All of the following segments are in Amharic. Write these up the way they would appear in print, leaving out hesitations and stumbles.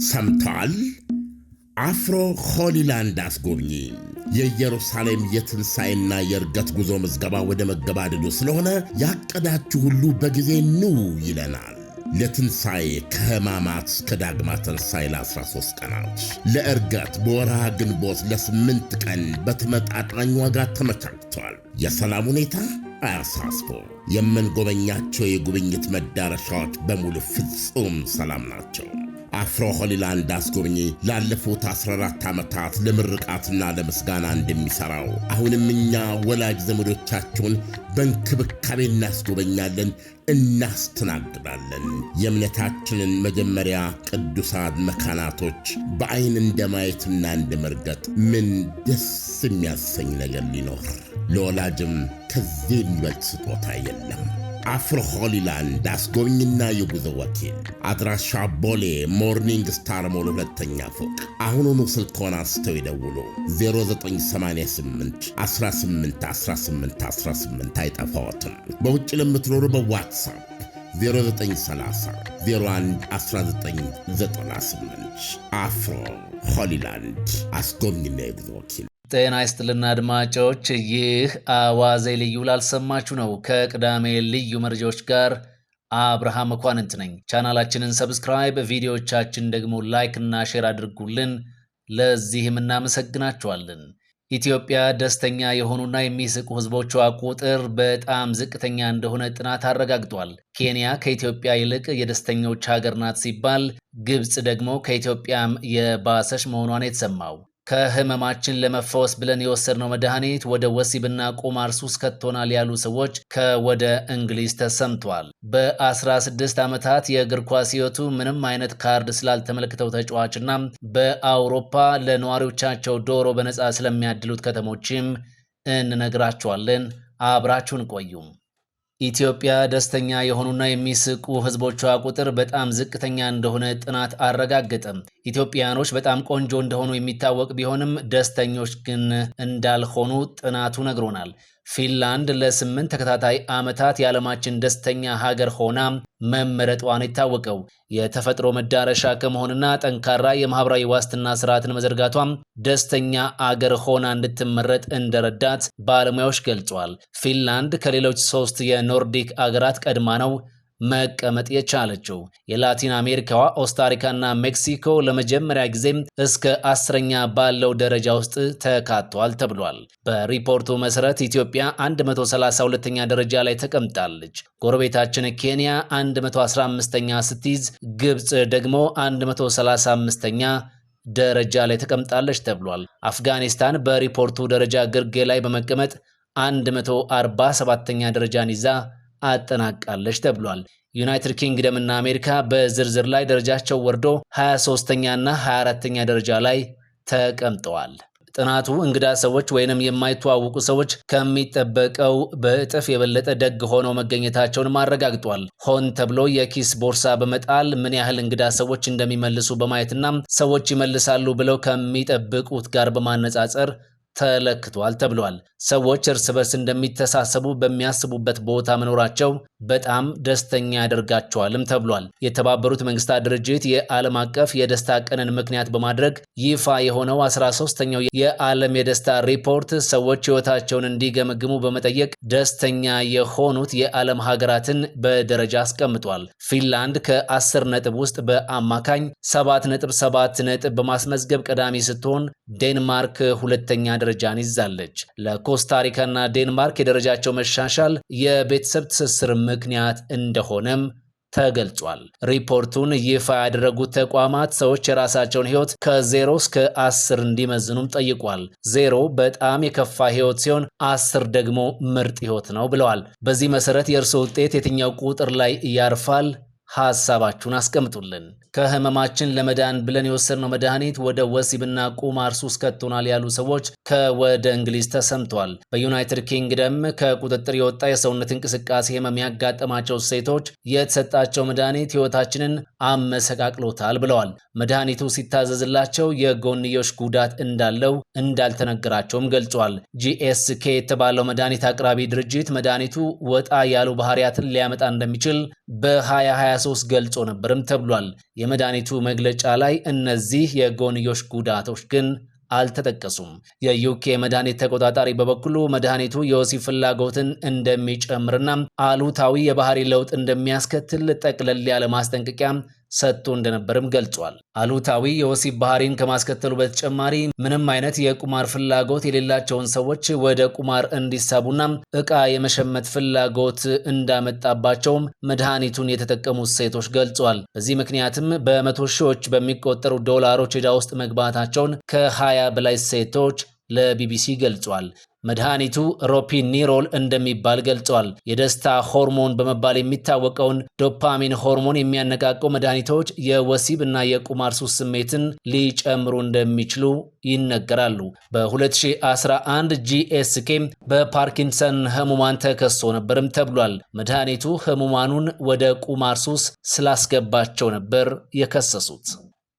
ሰምተዋል? አፍሮ ሆሊላንድ አስጎብኚ የኢየሩሳሌም የትንሣኤና የእርገት ጉዞ ምዝገባ ወደ መገባደዱ ስለሆነ ያቀዳችሁ ሁሉ በጊዜ ኑ ይለናል። ለትንሣኤ ከሕማማት እስከ ዳግማ ትንሣኤ ለ13 ቀናት፣ ለእርገት በወርሃ ግንቦት ለ8 ቀን በተመጣጣኝ ዋጋ ተመቻችቷል። የሰላም ሁኔታ አያሳስቦ። የምንጎበኛቸው የጉብኝት መዳረሻዎች በሙሉ ፍጹም ሰላም ናቸው። አፍሮ ሆሊላንድ አስጎብኚ ላለፉት 14 ዓመታት ለምርቃትና ለምስጋና እንደሚሠራው አሁንም እኛ ወላጅ ዘመዶቻችሁን በእንክብካቤ እናስጎበኛለን፣ እናስተናግዳለን። የእምነታችንን መጀመሪያ ቅዱሳን መካናቶች በዐይን እንደማየትና እንደመርገጥ ምን ደስ የሚያሰኝ ነገር ሊኖር? ለወላጅም ከዚህ የሚበልጥ ስጦታ የለም። አፍሮ ሆሊላንድ አስጎብኝና የጉዞ ወኪል፣ አድራሻ ቦሌ ሞርኒንግ ስታር ሞል 2ኛ ፎቅ። አሁኑኑ ስልክዎን አንስተው ይደውሉ። 0988 18 18 18 አይጠፋዎትም። በውጭ ለምትኖሩ በዋትሳፕ 0930 01 1998። አፍሮ ሆሊላንድ አስጎብኝና የጉዞ ወኪል። ጤና ይስጥልና አድማጮች፣ ይህ አዋዜ ልዩ ላልሰማችሁ ነው። ከቅዳሜ ልዩ መረጃዎች ጋር አብርሃም መኳንንት ነኝ። ቻናላችንን ሰብስክራይብ፣ ቪዲዮዎቻችን ደግሞ ላይክ እና ሼር አድርጉልን። ለዚህም እናመሰግናችኋለን። ኢትዮጵያ ደስተኛ የሆኑና የሚስቁ ህዝቦቿ ቁጥር በጣም ዝቅተኛ እንደሆነ ጥናት አረጋግጧል። ኬንያ ከኢትዮጵያ ይልቅ የደስተኞች ሀገር ናት ሲባል፣ ግብጽ ደግሞ ከኢትዮጵያም የባሰች መሆኗን የተሰማው ከህመማችን ለመፈወስ ብለን የወሰድነው መድኃኒት ወደ ወሲብና ቁማር ሱስ ከቶናል ያሉ ሰዎች ከወደ እንግሊዝ ተሰምቷል። በ16 ዓመታት የእግር ኳስ ህይወቱ ምንም አይነት ካርድ ስላልተመለከተው ተጫዋችና በአውሮፓ ለነዋሪዎቻቸው ዶሮ በነፃ ስለሚያድሉት ከተሞችም እንነግራችኋለን። አብራችሁን ቆዩም። ኢትዮጵያ ደስተኛ የሆኑና የሚስቁ ህዝቦቿ ቁጥር በጣም ዝቅተኛ እንደሆነ ጥናት አረጋገጠም። ኢትዮጵያኖች በጣም ቆንጆ እንደሆኑ የሚታወቅ ቢሆንም ደስተኞች ግን እንዳልሆኑ ጥናቱ ነግሮናል። ፊንላንድ ለ8 ተከታታይ ዓመታት የዓለማችን ደስተኛ ሀገር ሆና መመረጧን የታወቀው የተፈጥሮ መዳረሻ ከመሆንና ጠንካራ የማህበራዊ ዋስትና ስርዓትን መዘርጋቷም ደስተኛ አገር ሆና እንድትመረጥ እንደረዳት ባለሙያዎች ገልጿል። ፊንላንድ ከሌሎች 3 የኖርዲክ አገራት ቀድማ ነው መቀመጥ የቻለችው። የላቲን አሜሪካዋ ኮስታሪካና ሜክሲኮ ለመጀመሪያ ጊዜ እስከ 10ኛ ባለው ደረጃ ውስጥ ተካቷል ተብሏል። በሪፖርቱ መሰረት ኢትዮጵያ 132ኛ ደረጃ ላይ ተቀምጣለች። ጎረቤታችን ኬንያ 115ኛ ስትይዝ፣ ግብጽ ደግሞ 135ኛ ደረጃ ላይ ተቀምጣለች ተብሏል። አፍጋኒስታን በሪፖርቱ ደረጃ ግርጌ ላይ በመቀመጥ 147ኛ ደረጃን ይዛ አጠናቃለች ተብሏል። ዩናይትድ ኪንግደም እና አሜሪካ በዝርዝር ላይ ደረጃቸው ወርዶ 23ኛና 24ኛ ደረጃ ላይ ተቀምጠዋል። ጥናቱ እንግዳ ሰዎች ወይንም የማይተዋወቁ ሰዎች ከሚጠበቀው በእጥፍ የበለጠ ደግ ሆነው መገኘታቸውን አረጋግጧል። ሆን ተብሎ የኪስ ቦርሳ በመጣል ምን ያህል እንግዳ ሰዎች እንደሚመልሱ በማየትና ሰዎች ይመልሳሉ ብለው ከሚጠብቁት ጋር በማነጻጸር ተለክቷል ተብሏል። ሰዎች እርስ በርስ እንደሚተሳሰቡ በሚያስቡበት ቦታ መኖራቸው በጣም ደስተኛ ያደርጋቸዋልም ተብሏል። የተባበሩት መንግስታት ድርጅት የዓለም አቀፍ የደስታ ቀንን ምክንያት በማድረግ ይፋ የሆነው 13ኛው የዓለም የደስታ ሪፖርት ሰዎች ህይወታቸውን እንዲገመግሙ በመጠየቅ ደስተኛ የሆኑት የዓለም ሀገራትን በደረጃ አስቀምጧል። ፊንላንድ ከ10 ነጥብ ውስጥ በአማካኝ 7.7 ነጥብ በማስመዝገብ ቀዳሚ ስትሆን፣ ዴንማርክ ሁለተኛ ደረጃን ይዛለች። ለኮስታሪካና ዴንማርክ የደረጃቸው መሻሻል የቤተሰብ ትስስር ምክንያት እንደሆነም ተገልጿል። ሪፖርቱን ይፋ ያደረጉት ተቋማት ሰዎች የራሳቸውን ህይወት ከ0 እስከ 10 እንዲመዝኑም ጠይቋል። 0 በጣም የከፋ ህይወት ሲሆን 10 ደግሞ ምርጥ ህይወት ነው ብለዋል። በዚህ መሰረት የእርሶ ውጤት የትኛው ቁጥር ላይ ያርፋል? ሐሳባችሁን አስቀምጡልን። ከህመማችን ለመዳን ብለን የወሰድነው መድኃኒት ወደ ወሲብና ቁማር ሱስ ከቶናል ያሉ ሰዎች ከወደ እንግሊዝ ተሰምቷል። በዩናይትድ ኪንግደም ከቁጥጥር የወጣ የሰውነት እንቅስቃሴ ህመም ያጋጠማቸው ሴቶች የተሰጣቸው መድኃኒት ህይወታችንን አመሰቃቅሎታል ብለዋል። መድኃኒቱ ሲታዘዝላቸው የጎንዮሽ ጉዳት እንዳለው እንዳልተነገራቸውም ገልጿል። GSK የተባለው መድኃኒት አቅራቢ ድርጅት መድኃኒቱ ወጣ ያሉ ባህሪያትን ሊያመጣ እንደሚችል በ2020 2023 ገልጾ ነበርም ተብሏል። የመድኃኒቱ መግለጫ ላይ እነዚህ የጎንዮሽ ጉዳቶች ግን አልተጠቀሱም። የዩኬ መድኃኒት ተቆጣጣሪ በበኩሉ መድኃኒቱ የወሲብ ፍላጎትን እንደሚጨምርና አሉታዊ የባህሪ ለውጥ እንደሚያስከትል ጠቅለል ያለ ማስጠንቀቂያ ሰጥቶ እንደነበርም ገልጿል። አሉታዊ የወሲብ ባህሪን ከማስከተሉ በተጨማሪ ምንም አይነት የቁማር ፍላጎት የሌላቸውን ሰዎች ወደ ቁማር እንዲሳቡና ዕቃ የመሸመት ፍላጎት እንዳመጣባቸውም መድኃኒቱን የተጠቀሙት ሴቶች ገልጿል። በዚህ ምክንያትም በመቶ ሺዎች በሚቆጠሩ ዶላሮች ዕዳ ውስጥ መግባታቸውን ከ20 በላይ ሴቶች ለቢቢሲ ገልጿል። መድኃኒቱ ሮፒኒሮል እንደሚባል ገልጿል። የደስታ ሆርሞን በመባል የሚታወቀውን ዶፓሚን ሆርሞን የሚያነቃቀው መድኃኒቶች የወሲብ እና የቁማር ሱስ ስሜትን ሊጨምሩ እንደሚችሉ ይነገራሉ። በ2011 ጂኤስኬ በፓርኪንሰን ህሙማን ተከሶ ነበርም ተብሏል። መድኃኒቱ ህሙማኑን ወደ ቁማር ሱስ ስላስገባቸው ነበር የከሰሱት።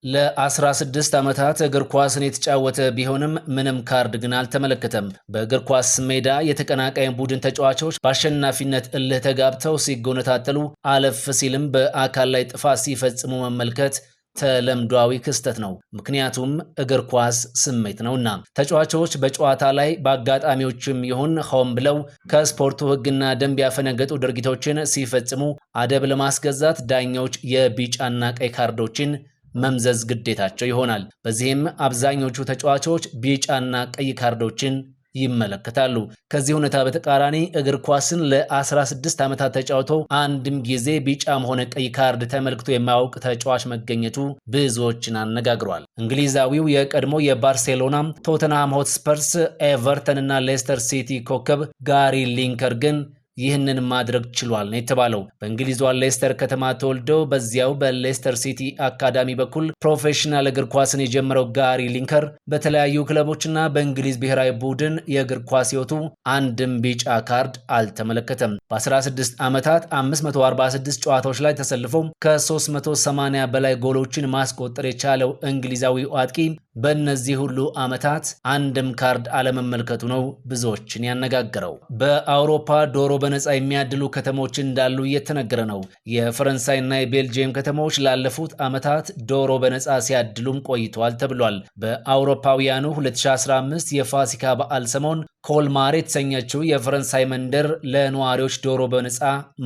ለ16 ዓመታት እግር ኳስን የተጫወተ ቢሆንም ምንም ካርድ ግን አልተመለከተም። በእግር ኳስ ሜዳ የተቀናቃኝ ቡድን ተጫዋቾች በአሸናፊነት እልህ ተጋብተው ሲጎነታተሉ አለፍ ሲልም በአካል ላይ ጥፋት ሲፈጽሙ መመልከት ተለምዷዊ ክስተት ነው። ምክንያቱም እግር ኳስ ስሜት ነውና። ተጫዋቾች በጨዋታ ላይ በአጋጣሚዎችም ይሁን ሆን ብለው ከስፖርቱ ሕግና ደንብ ያፈነገጡ ድርጊቶችን ሲፈጽሙ አደብ ለማስገዛት ዳኞች የቢጫና ቀይ ካርዶችን መምዘዝ ግዴታቸው ይሆናል። በዚህም አብዛኞቹ ተጫዋቾች ቢጫና ቀይ ካርዶችን ይመለከታሉ። ከዚህ ሁኔታ በተቃራኒ እግር ኳስን ለ16 ዓመታት ተጫውቶ አንድም ጊዜ ቢጫም ሆነ ቀይ ካርድ ተመልክቶ የማያውቅ ተጫዋች መገኘቱ ብዙዎችን አነጋግሯል። እንግሊዛዊው የቀድሞ የባርሴሎና፣ ቶተንሃም ሆትስፐርስ፣ ኤቨርተን እና ሌስተር ሲቲ ኮከብ ጋሪ ሊንከር ግን ይህንን ማድረግ ችሏል ነው የተባለው። በእንግሊዟ ሌስተር ከተማ ተወልዶ በዚያው በሌስተር ሲቲ አካዳሚ በኩል ፕሮፌሽናል እግር ኳስን የጀመረው ጋሪ ሊንከር በተለያዩ ክለቦችና በእንግሊዝ ብሔራዊ ቡድን የእግር ኳስ ሕይወቱ አንድም ቢጫ ካርድ አልተመለከተም። በ16 ዓመታት 546 ጨዋታዎች ላይ ተሰልፎ ከ380 በላይ ጎሎችን ማስቆጠር የቻለው እንግሊዛዊው አጥቂ በእነዚህ ሁሉ ዓመታት አንድም ካርድ አለመመልከቱ ነው ብዙዎችን ያነጋገረው። በአውሮፓ ዶሮ በነፃ የሚያድሉ ከተሞች እንዳሉ እየተነገረ ነው። የፈረንሳይና የቤልጂየም ከተሞች ላለፉት ዓመታት ዶሮ በነፃ ሲያድሉም ቆይተዋል ተብሏል። በአውሮፓውያኑ 2015 የፋሲካ በዓል ሰሞን ኮልማር የተሰኘችው የፈረንሳይ መንደር ለነዋሪዎች ዶሮ በነፃ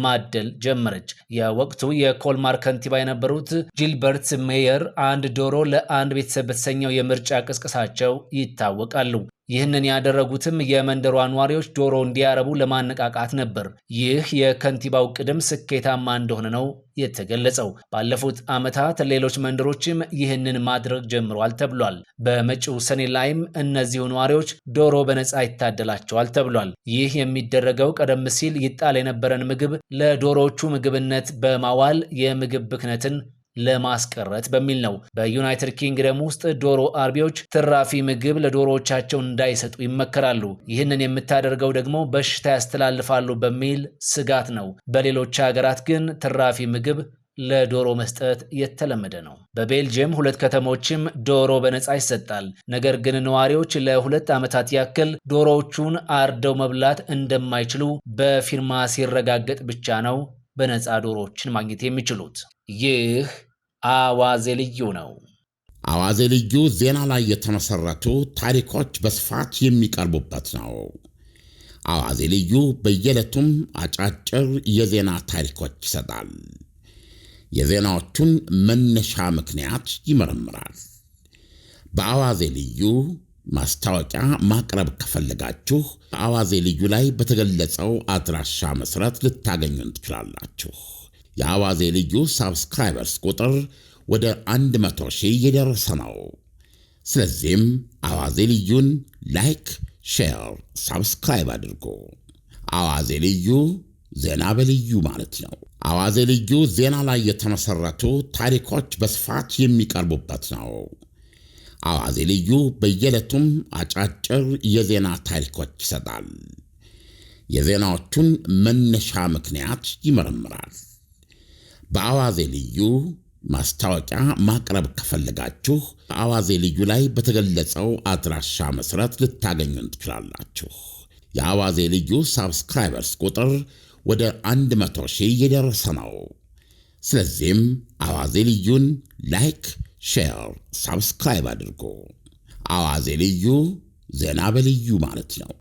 ማደል ጀመረች። የወቅቱ የኮልማር ከንቲባ የነበሩት ጂልበርት ሜየር አንድ ዶሮ ለአንድ ቤተሰብ በተሰኘው የምርጫ ቅስቀሳቸው ይታወቃሉ። ይህንን ያደረጉትም የመንደሯ ነዋሪዎች ዶሮ እንዲያረቡ ለማነቃቃት ነበር። ይህ የከንቲባው ቅድም ስኬታማ እንደሆነ ነው የተገለጸው። ባለፉት ዓመታት ሌሎች መንደሮችም ይህንን ማድረግ ጀምረዋል ተብሏል። በመጪው ሰኔ ላይም እነዚሁ ነዋሪዎች ዶሮ በነፃ ይታደላቸዋል ተብሏል። ይህ የሚደረገው ቀደም ሲል ይጣል የነበረን ምግብ ለዶሮዎቹ ምግብነት በማዋል የምግብ ብክነትን ለማስቀረት በሚል ነው። በዩናይትድ ኪንግደም ውስጥ ዶሮ አርቢዎች ትራፊ ምግብ ለዶሮዎቻቸው እንዳይሰጡ ይመከራሉ። ይህንን የምታደርገው ደግሞ በሽታ ያስተላልፋሉ በሚል ስጋት ነው። በሌሎች ሀገራት ግን ትራፊ ምግብ ለዶሮ መስጠት የተለመደ ነው። በቤልጅየም 2 ከተሞችም ዶሮ በነፃ ይሰጣል። ነገር ግን ነዋሪዎች ለ2 ዓመታት ያክል ዶሮዎቹን አርደው መብላት እንደማይችሉ በፊርማ ሲረጋገጥ ብቻ ነው በነፃ ዶሮዎችን ማግኘት የሚችሉት። ይህ አዋዜ ልዩ ነው። አዋዜ ልዩ ዜና ላይ የተመሰረቱ ታሪኮች በስፋት የሚቀርቡበት ነው። አዋዜ ልዩ በየዕለቱም አጫጭር የዜና ታሪኮች ይሰጣል። የዜናዎቹን መነሻ ምክንያት ይመረምራል። በአዋዜ ልዩ ማስታወቂያ ማቅረብ ከፈለጋችሁ በአዋዜ ልዩ ላይ በተገለጸው አድራሻ መሠረት ልታገኙን ትችላላችሁ። የአዋዜ ልዩ ሳብስክራይበርስ ቁጥር ወደ 100,000 እየደረሰ ነው። ስለዚህም አዋዜ ልዩን ላይክ፣ ሼር፣ ሳብስክራይብ አድርጎ። አዋዜ ልዩ ዜና በልዩ ማለት ነው። አዋዜ ልዩ ዜና ላይ የተመሰረቱ ታሪኮች በስፋት የሚቀርቡበት ነው። አዋዜ ልዩ በየዕለቱም አጫጭር የዜና ታሪኮች ይሰጣል። የዜናዎቹን መነሻ ምክንያት ይመረምራል። በአዋዜ ልዩ ማስታወቂያ ማቅረብ ከፈለጋችሁ በአዋዜ ልዩ ላይ በተገለጸው አድራሻ መሠረት ልታገኙን ትችላላችሁ። የአዋዜ ልዩ ሳብስክራይበርስ ቁጥር ወደ 100,000 እየደረሰ ነው። ስለዚህም አዋዜ ልዩን ላይክ፣ ሼር፣ ሰብስክራይብ አድርጉ። አዋዜ ልዩ ዜና በልዩ ማለት ነው።